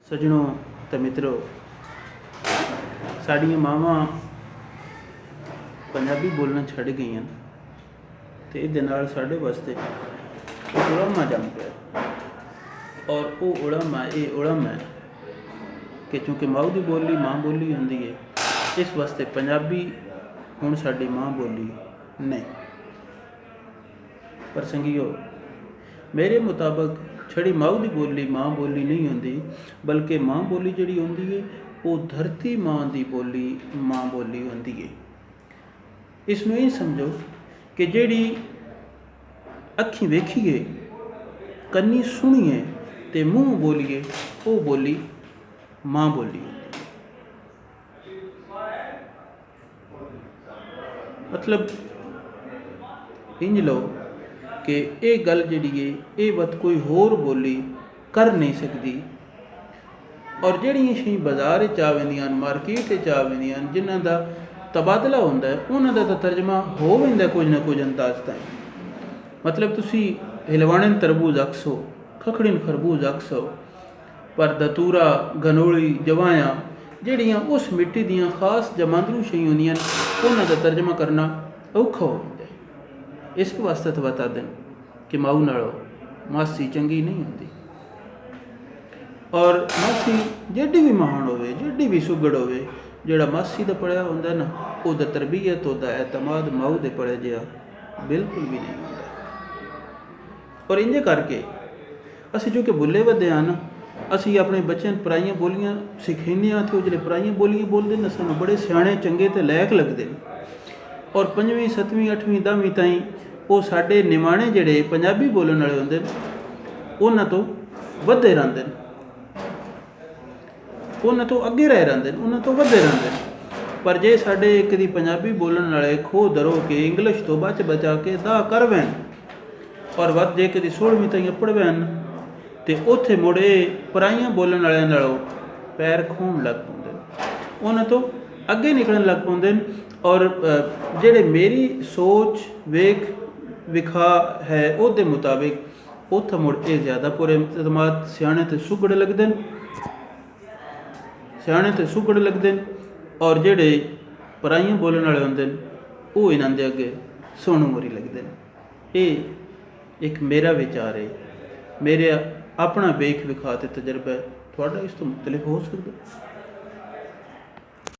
सजनों ते मित्रों, साड़ियाँ मावां पंजाबी बोलना छड़ गई तो ये साढ़े वास्ते उड़ामा जम गया। और वो उड़ामा ये उड़म है कि चूँकि माऊ की बोली माँ बोली होंदी है, इस वास्ते पंजाबी हुण साडी माँ बोली नहीं। पर संगियो, मेरे मुताबिक छड़ी माऊ की बोली माँ बोली नहीं होंदी, बल्कि माँ बोली जिहड़ी होंदी है वो धरती माँ की बोली माँ बोली होंदी है। इसमें ये समझो कि जिहड़ी अखी वेखीए, कन्नी सुनीए ते मूँह बोलीए, वो बोली माँ बोली होंदी है। मतलब इंज लो कि ये गल जिहड़ी है ये वत कोई होर बोली कर नहीं सकती। और जिहड़ियां शई बाजार आ वेंदियां, मार्केट आ वेंदियां, जिन्हां दा तबादला होंदा है, उन्हां दा तां तर्जमा हो वेंदा कुछ ना कुछ अंदाज ताईं। मतलब तुसी हिलवाणन तरबूज आखसो, खखड़िन खरबूज आखसो, पर दतूरा गनोली जवायां जिहड़ियां उस मिट्टी दियां खास जमांदरू शई होंदियां, उन्हां दा तर्जमा करना औखा हो जाता है। इस वास्ते तो बता दें कि माऊ नालों मासी चंगी नहीं होती। और मासी जेडी भी महान होवे, जेडी भी सुगड़ होवे, जिहड़ा मासी दा पढ़िया होंदा ना, उहदा तरबीयत उहदा एतमाद माऊ दे पढ़े जिहा बिल्कुल भी नहीं होंदा। और इंजे करके असीं जो कि बुले वधे हाँ ना, असीं अपने बच्चों पराइयां बोलियां सिखाने हाँ, तो जिहड़े पराइयां बोलियां बोलते हैं सानूं बड़े सियाणे चंगे ते लायक लगदे ने। और 5वीं 7वीं 8वीं 10वीं ताईं वो साडे निमाणे जिहड़े पंजाबी बोलण वाले हुंदे ने, उन्हां तो वधे रहिंदे ने, उन्हां तो अगे रह रहिंदे ने, उन्हां तो वधे रहिंदे ने। पर जे साडे कदी पंजाबी बोलण वाले खो दरो के इंग्लिश तो बच बचा के दा कर वैन, और वध जे कदी 16वीं ताईं पढ़ वैन, तो उत्थे मुड़े पराइयां बोलण वालियां नालों पैर खोण लग पौंदे ने, उन्हां तो अगे निकलण लग पौंदे ने। और जिहड़े मेरी सोच वेख विखा है उहदे मुताबिक उत्थे मुड़ ये ज़्यादा पुर एतमाद सियाणे ते सुगड़ लगदे ने, सियाणे ते सुगड़ लगदे ने। और जिहड़े पराइयां बोलण वाले हुंदे ने वो इन्हां दे अगे सोनू मोरी लगदे ने। ये एक मेरा विचार है, मेरे अपना वेख विखा ते तजर्बा है, तुहाडा इस तो मुख्तलिफ हो सकदा।